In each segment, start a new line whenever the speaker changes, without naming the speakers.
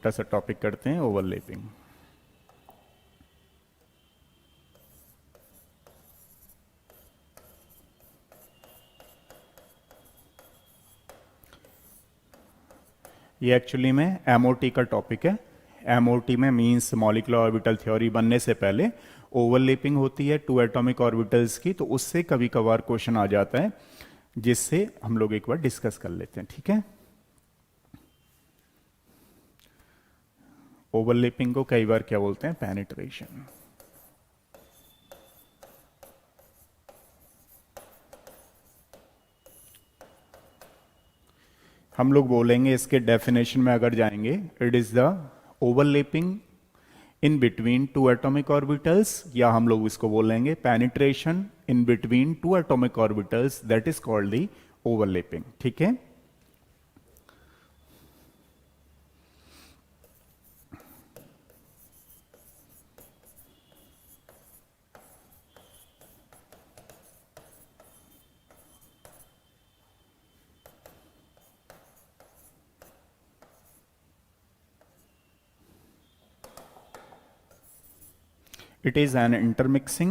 छोटा सा टॉपिक करते हैं, ओवरलैपिंग। ये एक्चुअली में एमओटी का टॉपिक है। एमओटी में मींस मॉलिक्यूलर ऑर्बिटल थ्योरी बनने से पहले ओवरलैपिंग होती है टू एटॉमिक ऑर्बिटल्स की, तो उससे कभी कभार क्वेश्चन आ जाता है, जिससे हम लोग एक बार डिस्कस कर लेते हैं। ठीक है, ओवरलैपिंग को कई बार क्या बोलते हैं, पेनिट्रेशन। हम लोग बोलेंगे इसके डेफिनेशन में अगर जाएंगे, it is the overlapping in between two atomic orbitals, या हम लोग इसको बोलेंगे penetration in between two atomic orbitals, that is called the overlapping. ठीक है, it is an intermixing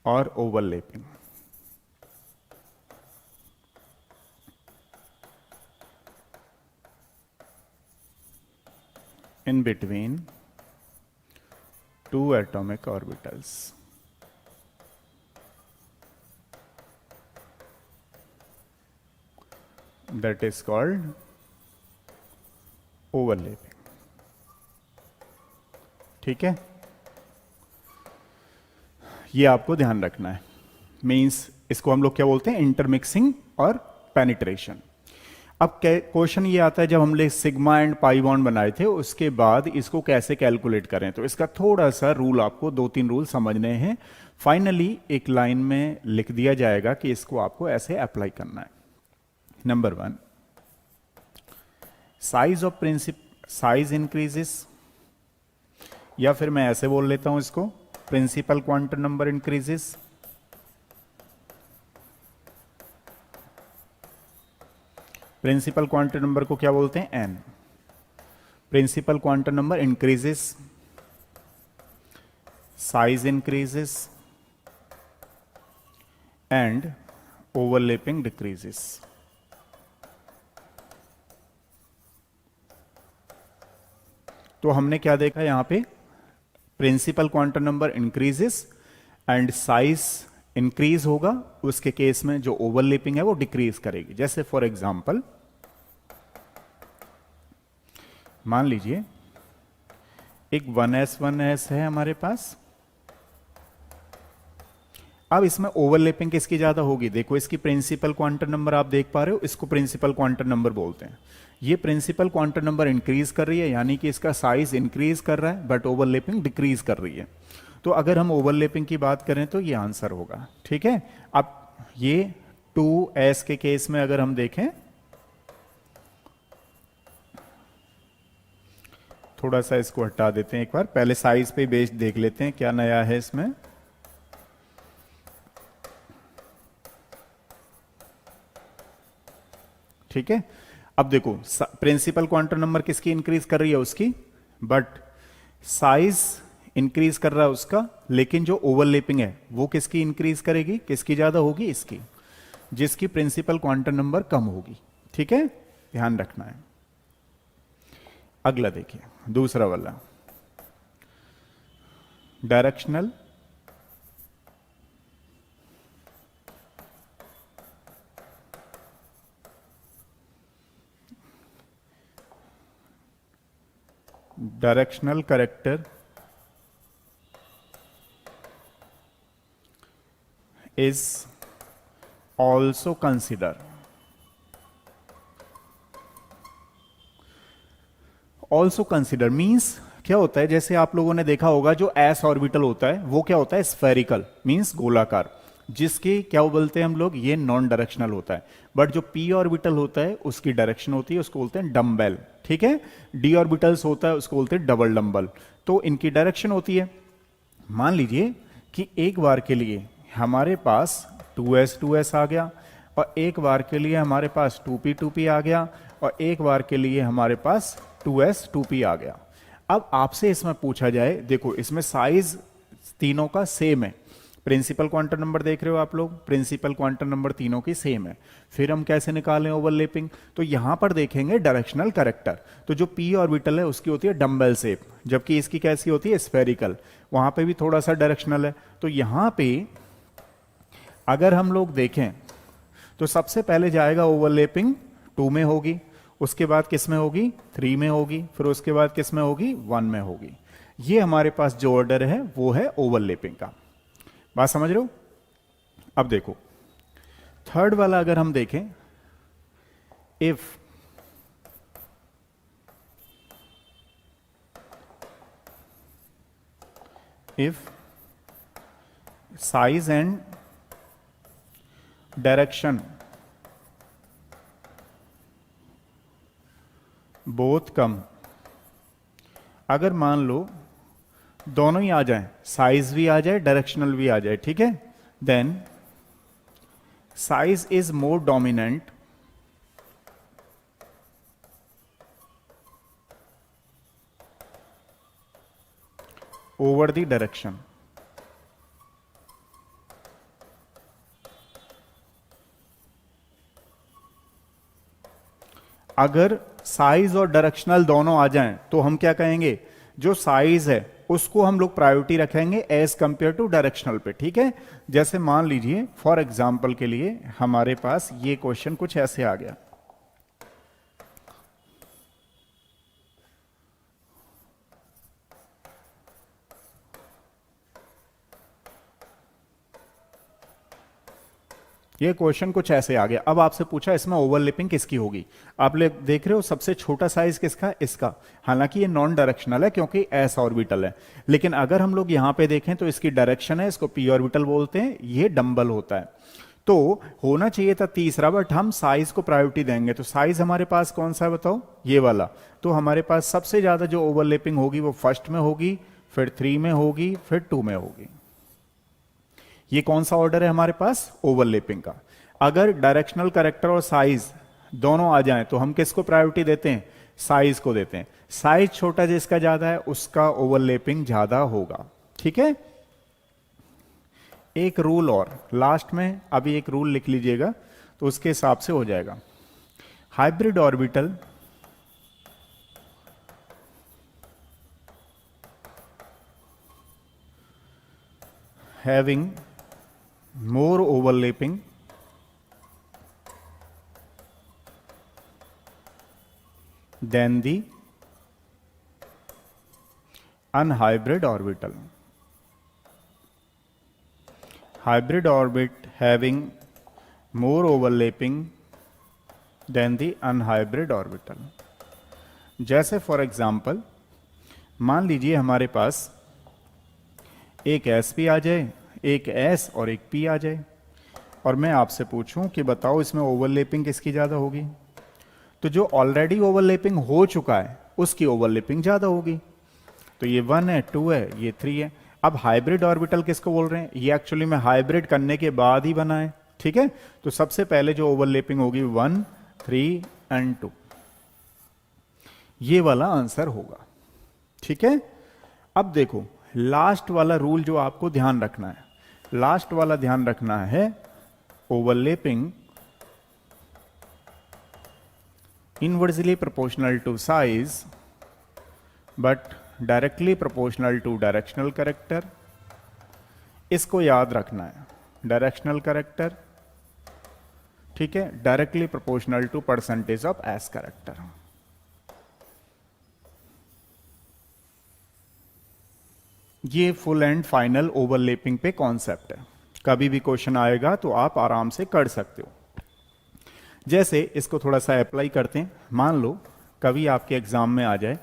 or overlapping in between two atomic orbitals. That is called overlapping. ठीक है, ये आपको ध्यान रखना है। मींस इसको हम लोग क्या बोलते हैं, इंटरमिक्सिंग और पेनिट्रेशन। अब क्वेश्चन ये आता है, जब हमने सिग्मा एंड पाई बॉन्ड बनाए थे उसके बाद इसको कैसे कैलकुलेट करें, तो इसका थोड़ा सा रूल आपको, 2-3 रूल समझने हैं। फाइनली एक लाइन में लिख दिया जाएगा कि इसको आपको ऐसे अप्लाई करना है। नंबर 1, साइज इंक्रीजेस, या फिर मैं ऐसे बोल लेता हूं इसको, principal quantum number increases. Principal quantum number को क्या बोलते हैं, n. Principal quantum number increases, size increases and overlapping decreases. तो हमने क्या देखा यहां पे, principal quantum number increases and size increase होगा, उसके केस में जो ओवरलैपिंग है वो डिक्रीज करेगी। जैसे फॉर एग्जांपल मान लीजिए एक 1s है हमारे पास। अब इसमें ओवरलैपिंग किसकी ज्यादा होगी, देखो इसकी प्रिंसिपल क्वांटम नंबर आप देख पा रहे हो, इसको प्रिंसिपल क्वांटम नंबर बोलते हैं। ये प्रिंसिपल क्वांटम नंबर इंक्रीज कर रही है, यानी कि इसका साइज इंक्रीज कर रहा है, बट ओवरलैपिंग डिक्रीज कर रही है। तो अगर हम ओवरलैपिंग की बात करें तो ये आंसर होगा। ठीक है, अब ये 2s के केस में अगर हम देखें, थोड़ा सा इसको हटा देते हैं एक बार, पहले साइज पे बेस देख लेते हैं क्या नया है इसमें। ठीक है, अब देखो प्रिंसिपल क्वांटम नंबर किसकी इंक्रीज कर रही है, उसकी, बट साइज इंक्रीज कर रहा है उसका, लेकिन जो ओवरलैपिंग है वो किसकी इंक्रीज करेगी, किसकी ज्यादा होगी, इसकी, जिसकी प्रिंसिपल क्वांटम नंबर कम होगी। ठीक है, ध्यान रखना है। अगला देखिए, दूसरा वाला, directional character is also consider means क्या होता है, जैसे आप लोगों ने देखा होगा जो एस ऑर्बिटल होता है वो क्या होता है, स्फेरिकल मीन्स गोलाकार, जिसकी क्या बोलते हैं हम लोग, ये नॉन डायरेक्शनल होता है। बट जो पी ऑर्बिटल होता है उसकी डायरेक्शन होती है, उसको बोलते हैं डम्बेल। ठीक है, डी ऑर्बिटल्स होता है उसको बोलते हैं डबल डम्बल। तो इनकी डायरेक्शन होती है। मान लीजिए कि एक बार के लिए हमारे पास 2s आ गया, और एक बार के लिए हमारे पास 2p आ गया, और एक बार के लिए हमारे पास 2s आ गया। अब आपसे इसमें पूछा जाए, देखो इसमें साइज तीनों का सेम है, प्रिंसिपल क्वांटम नंबर देख रहे हो आप लोग, प्रिंसिपल क्वांटम नंबर तीनों की सेम है, फिर हम कैसे निकालें ओवरलैपिंग? तो यहां पर देखेंगे डायरेक्शनल कैरेक्टर। तो जो p ऑर्बिटल है उसकी होती है डम्बल शेप, जबकि इसकी कैसी होती है? स्फेरिकल। वहां पे भी थोड़ा सा डायरेक्शनल है। तो यहां पे अगर हम लोग देखें तो सबसे पहले जाएगा ओवरलैपिंग 2 में होगी, उसके बाद किस में होगी? 3 में होगी, फिर उसके बाद किस में होगी? 1 में होगी। ये हमारे पास जो ऑर्डर है वो है ओवरलैपिंग का। बात समझ रहे हो? अब देखो थर्ड वाला अगर हम देखें, if size and direction both come, अगर मान लो दोनों ही आ जाए, साइज भी आ जाए डायरेक्शनल भी आ जाए, ठीक है, then size is more dominant over the direction. अगर साइज और डायरेक्शनल दोनों आ जाएं तो हम क्या कहेंगे? जो साइज है उसको हम लोग प्रायोरिटी रखेंगे एज कंपेयर टू डायरेक्शनल पे, ठीक है। जैसे मान लीजिए फॉर एग्जांपल के लिए हमारे पास ये क्वेश्चन कुछ ऐसे आ गया, ये क्वेश्चन कुछ ऐसे आ गया। अब आपसे पूछा इसमें ओवरलैपिंग किसकी होगी? आप देख रहे हो सबसे छोटा साइज किसका? इसका। हालांकि ये नॉन डायरेक्शनल है क्योंकि एस ऑर्बिटल है, लेकिन अगर हम लोग यहां पे देखें तो इसकी डायरेक्शन है, इसको पी ऑर्बिटल बोलते हैं, ये डंबल होता है। तो होना चाहिए था तीसरा, बट हम साइज को प्रायोरिटी देंगे। तो साइज हमारे पास कौन सा है बताओ? ये वाला। तो हमारे पास सबसे ज्यादा जो ओवरलैपिंग होगी वो फर्स्ट में होगी, फिर 3 में होगी, फिर 2 में होगी। ये कौन सा ऑर्डर है हमारे पास? ओवरलैपिंग का। अगर डायरेक्शनल कैरेक्टर और साइज दोनों आ जाएं तो हम किसको प्रायोरिटी देते हैं? साइज को देते हैं। साइज छोटा जिसका ज्यादा है उसका ओवरलैपिंग ज्यादा होगा, ठीक है। एक रूल और लास्ट में, अभी एक रूल लिख लीजिएगा तो उसके हिसाब से हो जाएगा। Hybrid orbital having more overlapping than the unhybrid orbital. Hybrid orbit having more overlapping than the unhybrid orbital. जैसे फॉर एग्जाम्पल मान लीजिए हमारे पास एक एस पी आ जाए, एक एस और एक पी आ जाए, और मैं आपसे पूछूं कि बताओ इसमें ओवरलैपिंग किसकी ज्यादा होगी? तो जो ऑलरेडी ओवरलैपिंग हो चुका है उसकी ओवरलैपिंग ज्यादा होगी। तो ये 1 है, 2 है, ये 3 है। अब हाइब्रिड ऑर्बिटल किसको बोल रहे हैं? ये एक्चुअली में हाइब्रिड करने के बाद ही बना है, ठीक है। तो सबसे पहले जो ओवरलैपिंग होगी 1, 3 एंड 2, ये वाला आंसर होगा, ठीक है। अब देखो लास्ट वाला रूल जो आपको ध्यान रखना है, लास्ट वाला ध्यान रखना है, overlapping inversely proportional to size but directly proportional to directional character. इसको याद रखना है, डायरेक्शनल कैरेक्टर, ठीक है, directly proportional to percentage of s character. ये फुल एंड फाइनल ओवरलैपिंग पे कॉन्सेप्ट है। कभी भी क्वेश्चन आएगा तो आप आराम से कर सकते हो। जैसे इसको थोड़ा सा अप्लाई करते हैं। मान लो कभी आपके एग्जाम में आ जाए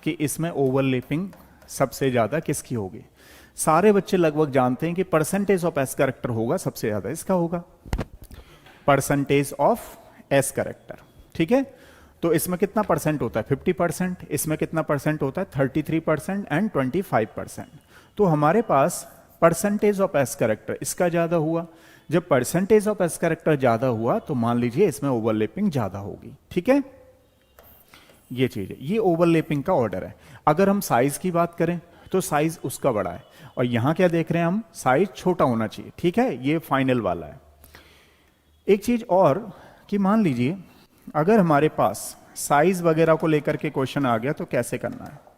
कि इसमें ओवरलैपिंग सबसे ज्यादा किसकी होगी? सारे बच्चे लगभग जानते हैं कि परसेंटेज ऑफ एस कैरेक्टर होगा सबसे ज्यादा, इसका होगा परसेंटेज ऑफ एस कैरेक्टर, ठीक है। तो इसमें कितना परसेंट होता है? 50%। इसमें कितना परसेंट होता है? 33% एंड 25%। तो हमारे पास परसेंटेज ऑफ एस कैरेक्टर इसका ज्यादा हुआ। जब परसेंटेज ऑफ एस कैरेक्टर ज्यादा हुआ तो मान लीजिए इसमें ओवरलैपिंग ज्यादा होगी। ठीक है, ये चीज है, ये ओवरलैपिंग का ऑर्डर है। अगर हम साइज की बात करें तो साइज उसका बड़ा है, और यहां क्या देख रहे हैं हम, साइज छोटा होना चाहिए। ठीक है, ये फाइनल वाला है। एक चीज और कि मान लीजिए अगर हमारे पास साइज वगैरह को लेकर के क्वेश्चन आ गया तो कैसे करना है।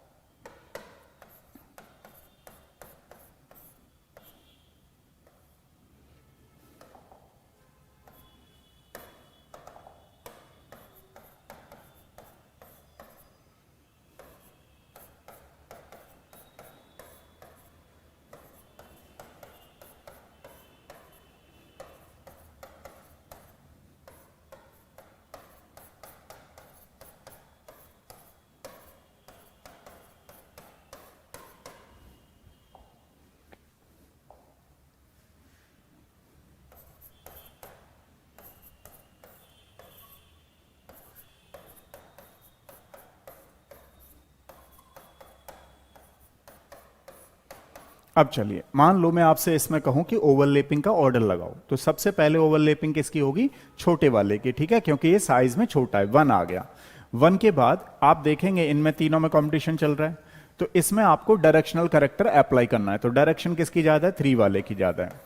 अब चलिए मान लो मैं आपसे इसमें कहूं कि ओवरलैपिंग का ऑर्डर लगाओ, तो सबसे पहले ओवरलैपिंग किसकी होगी, छोटे वाले की। ठीक है, क्योंकि ये साइज में छोटा है, 1 आ गया। 1 के बाद आप देखेंगे इनमें तीनों में कंपटीशन चल रहा है, तो इसमें आपको डायरेक्शनल कैरेक्टर अप्लाई करना है। तो डायरेक्शन किसकी ज्यादा है, 3 वाले की ज्यादा है।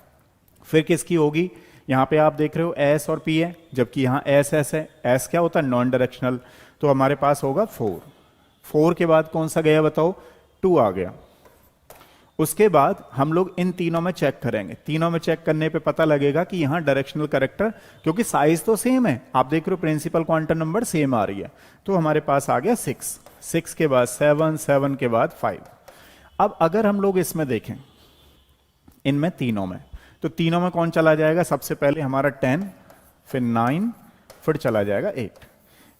फिर किसकी होगी, यहां पे आप देख रहे हो एस और पी है, जबकि यहां एस एस है। एस क्या होता है, नॉन डायरेक्शनल, तो हमारे पास होगा 4। 4 के बाद कौन सा गया बताओ, 2 आ गया। उसके बाद हम लोग इन तीनों में चेक करेंगे, तीनों में चेक करने पे पता लगेगा कि यहां डायरेक्शनल कैरेक्टर, क्योंकि साइज तो सेम है, आप देख रहे हो प्रिंसिपल क्वांटम नंबर सेम आ रही है, तो हमारे पास आ गया 6। 6 के बाद 7, 7 के बाद 5। अब अगर हम लोग इसमें देखें इनमें तीनों में, तो तीनों में कौन चला जाएगा, सबसे पहले हमारा 10, फिर 9, फिर चला जाएगा 8।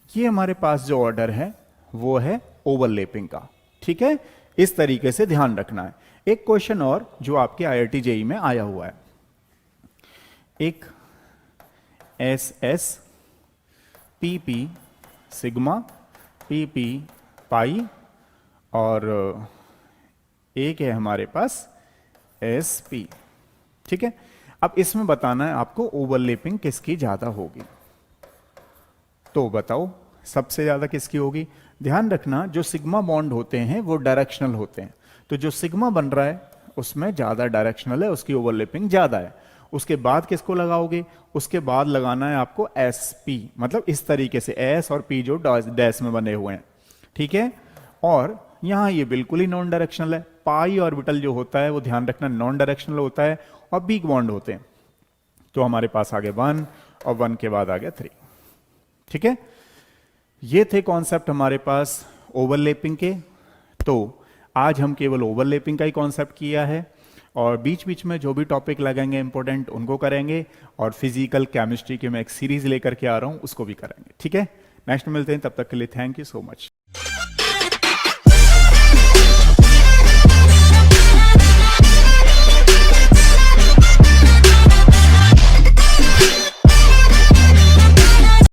ये हमारे पास जो ऑर्डर है वो है ओवरलैपिंग का। ठीक है, इस तरीके से ध्यान रखना है। एक क्वेश्चन और जो आपके आईआईटी जेई में आया हुआ है, एक S S P P sigma P P pi, और एक है हमारे पास एस पी। ठीक है, अब इसमें बताना है आपको ओवरलैपिंग किसकी ज्यादा होगी। तो बताओ सबसे ज्यादा किसकी होगी। ध्यान रखना जो सिग्मा बॉन्ड होते हैं वो डायरेक्शनल होते हैं, तो जो सिग्मा बन रहा है उसमें ज्यादा डायरेक्शनल है, उसकी ओवरलैपिंग ज्यादा है। उसके बाद किसको लगाओगे, उसके बाद लगाना है आपको एस पी, मतलब इस तरीके से एस और पी जो डैश में बने हुए हैं। ठीक है, और यहां ये बिल्कुल ही नॉन डायरेक्शनल है। पाई ऑर्बिटल जो होता है वो ध्यान रखना नॉन डायरेक्शनल होता है, और वीक बॉन्ड होते हैं। तो हमारे पास आगे 1, और 1 के बाद आ गया 3। ठीक है, ये थे कॉन्सेप्ट हमारे पास ओवरलैपिंग के। तो आज हम केवल ओवरलैपिंग का ही कॉन्सेप्ट किया है, और बीच बीच में जो भी टॉपिक लगेंगे इंपॉर्टेंट उनको करेंगे, और फिजिकल केमिस्ट्री की मैं एक सीरीज लेकर के आ रहा हूं उसको भी करेंगे। ठीक है, नेक्स्ट मिलते हैं, तब तक के लिए थैंक यू सो मच।